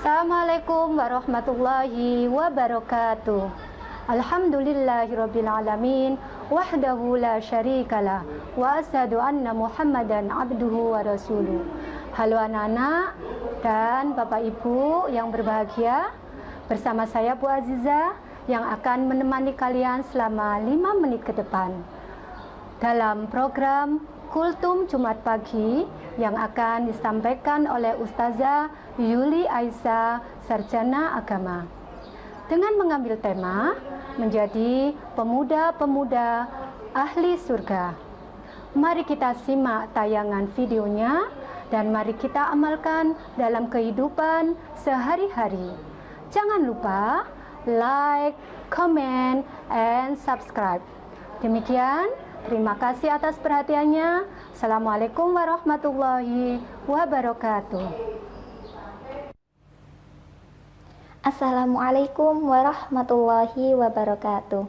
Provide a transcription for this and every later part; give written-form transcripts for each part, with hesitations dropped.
Assalamualaikum warahmatullahi wabarakatuh. Alhamdulillahirabbil alamin wahdahu la syarikalah wa asyhadu anna Muhammadan abduhu wa rasuluh. Halo anak-anak dan Bapak Ibu yang berbahagia, bersama saya Bu Aziza yang akan menemani kalian selama 5 menit ke depan dalam program Kultum Jumat Pagi yang akan disampaikan oleh Ustazah Yuli Aisyah, Sarjana Agama, dengan mengambil tema menjadi pemuda-pemuda ahli surga. Mari kita simak tayangan videonya dan mari kita amalkan dalam kehidupan sehari-hari. Jangan lupa like, comment, and subscribe. Demikian, terima kasih atas perhatiannya. Assalamualaikum warahmatullahi wabarakatuh. Assalamualaikum warahmatullahi wabarakatuh.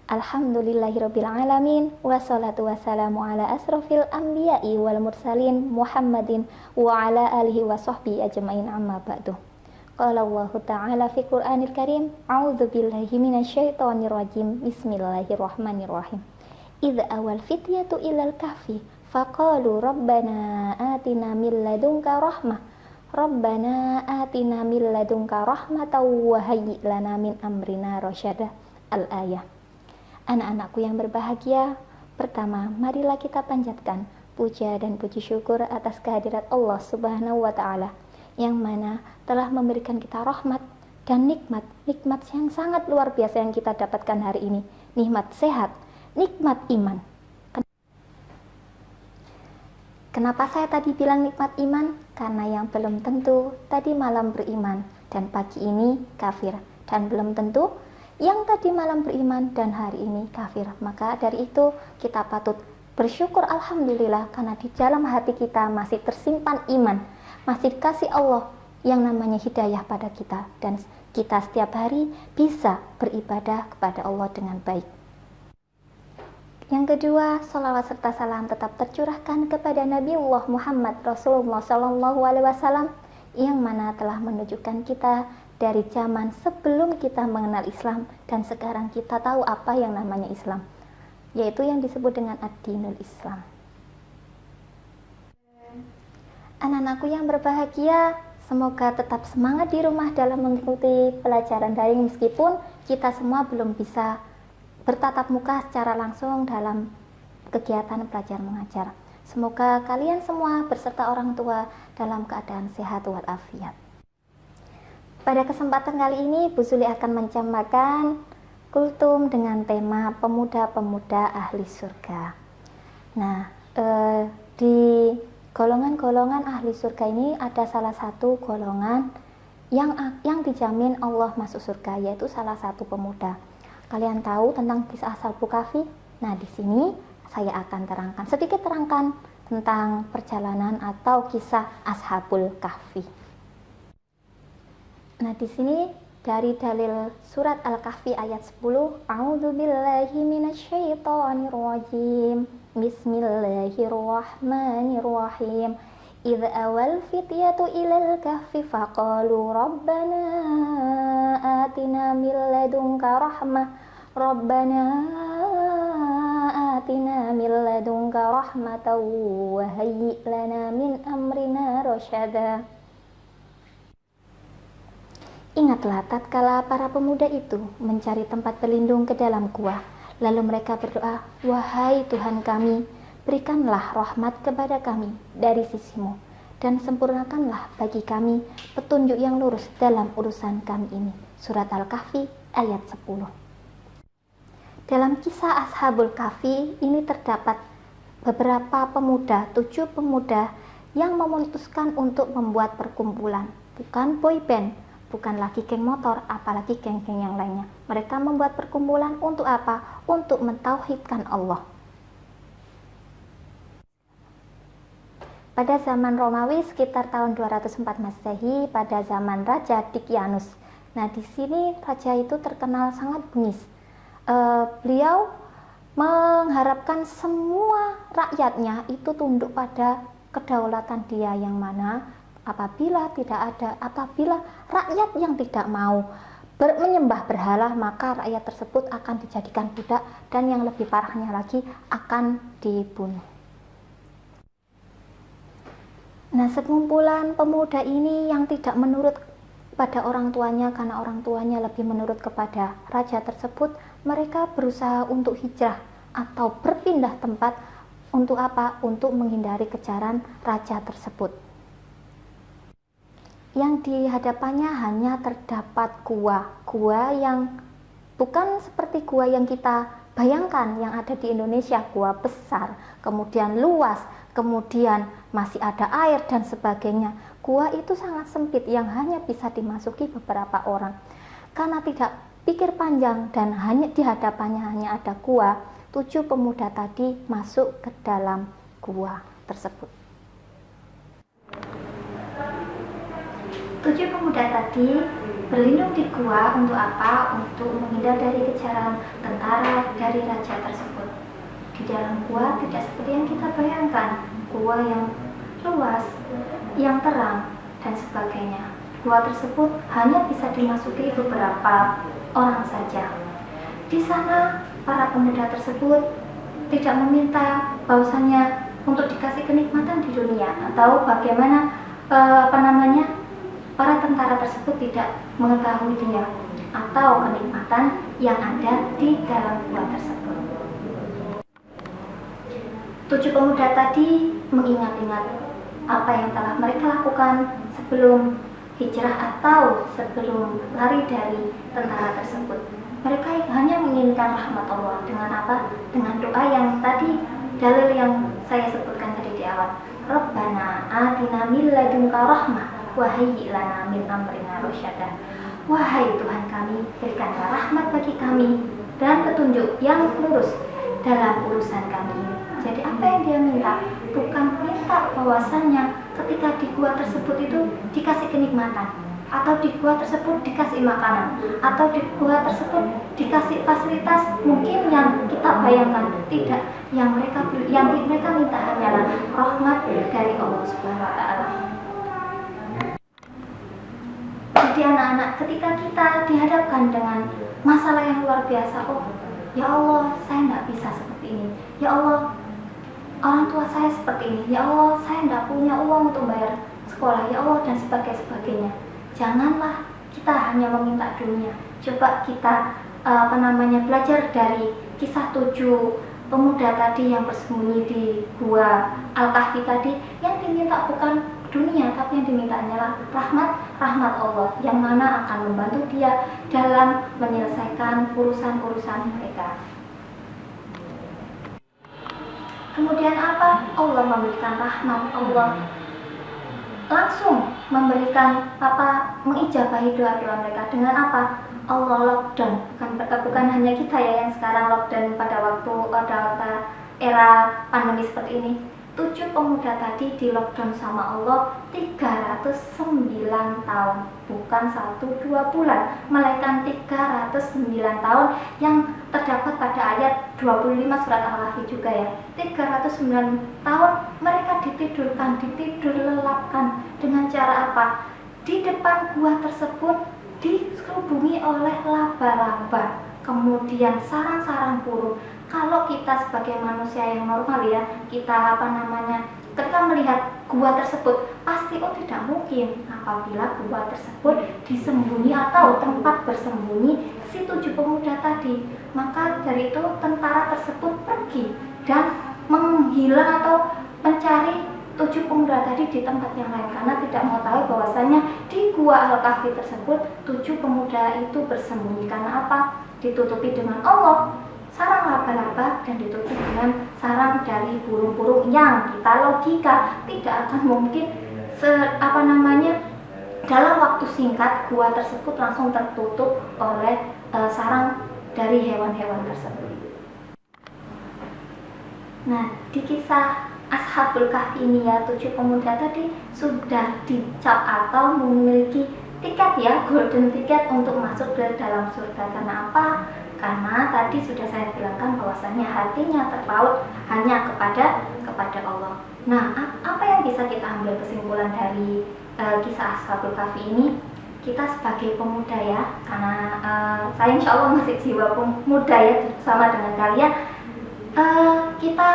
Alhamdulillahirabbil alamin wassalatu wassalamu ala asrofil anbiya'i wal mursalin Muhammadin wa ala alihi wa sahbihi ajmain, amma ba'du. Qala Allah ta'ala fi Qur'anil Karim, a'udzu billahi minasyaitonir rajim. Bismillahirrahmanirrahim. Idza awal fityatu ilal kahfi faqalu rabbana atina min ladunka rahmah rabbana atina min ladunka rahmatan wa hayyi' lana min amrina rasyada. Al-ayah. Anak-anakku yang berbahagia, pertama marilah kita panjatkan puja dan puji syukur atas kehadirat Allah Subhanahu wa taala yang mana telah memberikan kita rahmat dan nikmat yang sangat luar biasa yang kita dapatkan hari ini. Nikmat sehat, nikmat iman. Kenapa saya tadi bilang nikmat iman? Karena yang belum tentu tadi malam beriman dan pagi ini kafir, dan belum tentu yang tadi malam beriman dan hari ini kafir. Maka dari itu kita patut bersyukur alhamdulillah karena di dalam hati kita masih tersimpan iman, masih dikasih Allah yang namanya hidayah pada kita, dan kita setiap hari bisa beribadah kepada Allah dengan baik. Yang kedua, salawat serta salam tetap tercurahkan kepada Nabiullah Muhammad Rasulullah SAW yang mana telah menunjukkan kita dari zaman sebelum kita mengenal Islam dan sekarang kita tahu apa yang namanya Islam, yaitu yang disebut dengan ad-dinul Islam. Anak-anakku yang berbahagia, semoga tetap semangat di rumah dalam mengikuti pelajaran daring meskipun kita semua belum bisa bertatap muka secara langsung dalam kegiatan belajar mengajar. Semoga kalian semua beserta orang tua dalam keadaan sehat walafiat. Pada kesempatan kali ini Bu Zuli akan mencemarkan kultum dengan tema pemuda-pemuda ahli surga. Nah, di golongan-golongan ahli surga ini ada salah satu golongan yang dijamin Allah masuk surga, yaitu salah satu pemuda. Kalian tahu tentang kisah Ashabul Kahfi? Nah, di sini saya akan sedikit terangkan tentang perjalanan atau kisah Ashabul Kahfi. Nah, di sini dari dalil surat Al-Kahfi ayat 10, A'udzu billahi minasyaitonir rajim. Bismillahirrahmanirrahim. Idza awal fityatu ilal kahfi faqalu rabbana atina min ladunka rahmah rabbana atina min ladunka rahmatan wa hayyi' lana min amrina rasyada. Ingatlah tatkala para pemuda itu mencari tempat berlindung ke dalam gua, lalu mereka berdoa, wahai Tuhan kami, berikanlah rahmat kepada kami dari sisimu dan sempurnakanlah bagi kami petunjuk yang lurus dalam urusan kami ini. Surat Al-Kahfi ayat 10. Dalam kisah Ashabul Kahfi ini terdapat beberapa pemuda, 7 pemuda yang memutuskan untuk membuat perkumpulan, bukan boyband, bukan lagi geng motor, apalagi geng-geng yang lainnya. Mereka membuat perkumpulan untuk apa? Untuk mentauhidkan Allah. Pada zaman Romawi sekitar tahun 204 Masehi, pada zaman Raja Dikianus. Nah, di sini raja itu terkenal sangat bengis. Beliau mengharapkan semua rakyatnya itu tunduk pada kedaulatan dia, yang mana Apabila rakyat yang tidak mau menyembah berhala, maka rakyat tersebut akan dijadikan budak, dan yang lebih parahnya lagi akan dibunuh. Nah, sekumpulan pemuda ini yang tidak menurut pada orang tuanya karena orang tuanya lebih menurut kepada raja tersebut, mereka berusaha untuk hijrah atau berpindah tempat. Untuk apa? Untuk menghindari kejaran raja tersebut. Yang di hadapannya hanya terdapat gua yang bukan seperti gua yang kita bayangkan yang ada di Indonesia, gua besar, kemudian luas, kemudian masih ada air dan sebagainya. Gua itu sangat sempit yang hanya bisa dimasuki beberapa orang. Karena tidak pikir panjang dan hanya di hadapannya hanya ada gua, 7 pemuda tadi masuk ke dalam gua tersebut. 7 pemuda tadi berlindung di gua untuk apa? Untuk menghindar dari kejaran tentara dari raja tersebut. Di dalam gua tidak seperti yang kita bayangkan, gua yang luas, yang terang, dan sebagainya. Gua tersebut hanya bisa dimasuki beberapa orang saja. Di sana para pemuda tersebut tidak meminta bahwasanya untuk dikasih kenikmatan di dunia atau bagaimana para tentara tersebut tidak mengetahui dia atau kenikmatan yang ada di dalam gua tersebut. 7 pemuda tadi mengingat-ingat apa yang telah mereka lakukan sebelum hijrah atau sebelum lari dari tentara tersebut. Mereka hanya menginginkan rahmat Allah dengan apa? Dengan doa yang tadi, dalil yang saya sebutkan tadi di awal. Rabbana atina min ladunka rahmah wa hayyi lana min amrina rasyada. Wahai Tuhan kami, berikanlah rahmat bagi kami dan petunjuk yang lurus dalam urusan kami ini. Jadi apa yang dia minta? Bukan minta bahwasannya ketika di gua tersebut itu dikasih kenikmatan, atau di gua tersebut dikasih makanan, atau di gua tersebut dikasih fasilitas mungkin yang kita bayangkan. Tidak, yang mereka minta hanyalah rahmat dari Allah Subhanahu wa Ta'ala. Jadi anak-anak, ketika kita dihadapkan dengan masalah yang luar biasa, oh ya Allah, saya tidak bisa seperti ini, ya Allah, orang tua saya seperti ini, ya Allah, saya tidak punya uang untuk bayar sekolah, ya Allah, dan sebagainya. Janganlah kita hanya meminta dunia. Coba kita belajar dari kisah 7 pemuda tadi yang bersembunyi di gua Al-Kahfi tadi. Yang diminta bukan dunia, tapi yang diminta hanyalah rahmat Allah yang mana akan membantu dia dalam menyelesaikan urusan-urusan mereka. Kemudian apa? Allah memberikan rahmat, Allah langsung memberikan mengijabahi doa-doa mereka dengan apa? Allah lockdown. Bukan hanya kita ya yang sekarang lockdown pada era pandemi seperti ini. 7 pemuda tadi di lockdown sama Allah 309 tahun, bukan 1-2 bulan, melainkan 309 tahun yang terdapat pada ayat 25 surat Al-Kahfi juga ya. 309 tahun mereka ditidur lelapkan dengan cara apa? Di depan gua tersebut diselubungi oleh laba-laba, kemudian sarang-sarang burung. Kalau kita sebagai manusia yang normal ya, kita ketika melihat gua tersebut pasti tidak mungkin apabila gua tersebut disembunyi atau tempat bersembunyi si 7 pemuda tadi. Maka dari itu tentara tersebut pergi dan menghilang atau mencari 7 pemuda tadi di tempat yang lain karena tidak mau tahu bahwasanya di gua Al-Kahfi tersebut 7 pemuda itu bersembunyi. Karena apa? Ditutupi dengan Allah sarang laba-laba dan ditutup dengan sarang dari burung-burung yang kita logika tidak akan mungkin dalam waktu singkat gua tersebut langsung tertutup oleh sarang dari hewan-hewan tersebut. Nah, di kisah Ashabul Kahfi ini ya, 7 pemuda tadi sudah dicap atau memiliki tiket ya, golden ticket untuk masuk ke dalam surga. Karena apa? Karena tadi sudah saya bilangkan bahwasannya hatinya terpaut hanya kepada Allah. Nah, apa yang bisa kita ambil kesimpulan dari kisah Ashabul Kahfi ini, kita sebagai pemuda ya, karena saya insya Allah masih jiwa pemuda ya sama dengan kalian, kita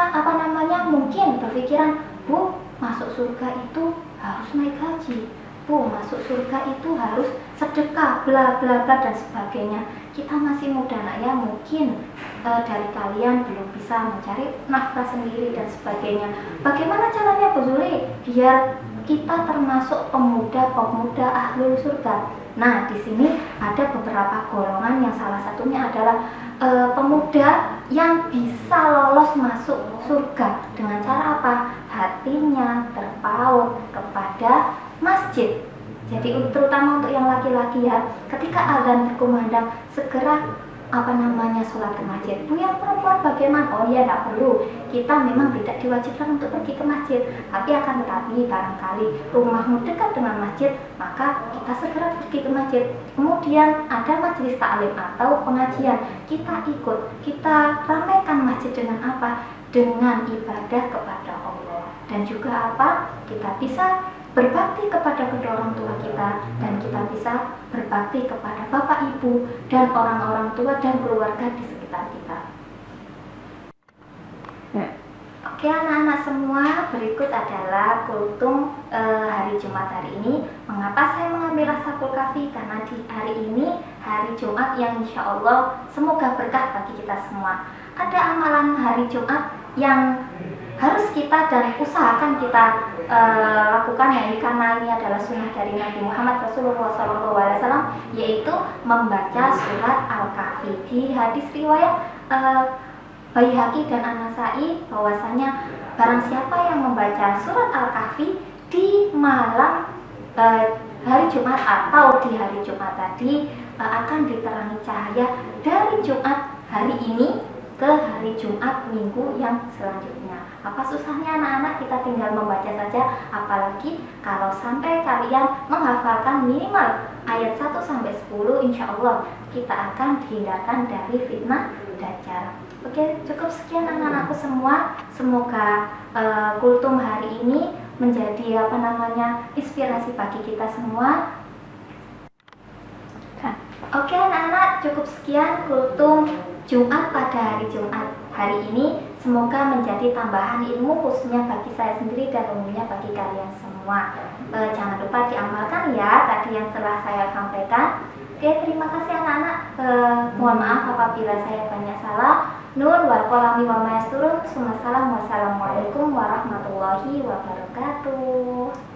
mungkin berpikiran, Bu, masuk surga itu harus naik haji, Bu, masuk surga itu harus sedekah, bla bla bla dan sebagainya. Kita masih muda nak ya, mungkin dari kalian belum bisa mencari nafkah sendiri dan sebagainya. Bagaimana caranya Bu Zuli biar kita termasuk pemuda-pemuda ahlul surga? Nah, di sini ada beberapa golongan yang salah satunya adalah pemuda yang bisa lolos masuk surga dengan cara apa? Hatinya terpaut kepada masjid. Jadi terutama untuk yang laki-laki ya, ketika azan berkumandang segera sholat ke masjid. Bu, yang perempuan bagaimana? Oh iya, tidak perlu. Kita memang tidak diwajibkan untuk pergi ke masjid, tapi akan tetapi barangkali rumahmu dekat dengan masjid, maka kita segera pergi ke masjid. Kemudian ada majelis taklim atau pengajian, kita ikut, kita ramaikan masjid dengan apa? Dengan ibadah kepada Allah. Dan juga apa? Kita bisa berbakti kepada kedua orang tua kita, dan kita bisa berbakti kepada bapak ibu dan orang-orang tua dan keluarga di sekitar kita. Oke anak-anak semua, berikut adalah kultum hari Jumat hari ini. Mengapa saya mengambil Ashabul Kahfi? Karena di hari ini hari Jumat yang insya Allah semoga berkah bagi kita semua. Ada amalan hari Jumat yang harus kita dan usahakan kita lakukan, ya, karena ini adalah sunnah dari Nabi Muhammad Rasulullah SAW, yaitu membaca surat Al-Kahfi. Di hadis riwayat Baihaqi dan An-Nasai bahwasanya barang siapa yang membaca surat Al-Kahfi di malam hari Jumat atau di hari Jumat tadi, akan diterangi cahaya dari Jumat hari ini ke hari Jumat minggu yang selanjutnya. Apa susahnya anak-anak? Kita tinggal membaca saja, apalagi kalau sampai kalian menghafalkan minimal ayat 1-10, insya Allah kita akan dihindarkan dari fitnah dajjal. Oke, cukup sekian anak-anakku semua. Semoga kultum hari ini menjadi inspirasi bagi kita semua. Oke anak-anak, cukup sekian kultum Jumat pada hari Jumat hari ini. Semoga menjadi tambahan ilmu khususnya bagi saya sendiri dan umumnya bagi kalian semua. Jangan lupa diamalkan ya tadi yang telah saya sampaikan. Oke, terima kasih anak-anak. Mohon maaf apabila saya banyak salah. Nun wal qalami wa ma yasturun. Wassalamualaikum warahmatullahi wabarakatuh.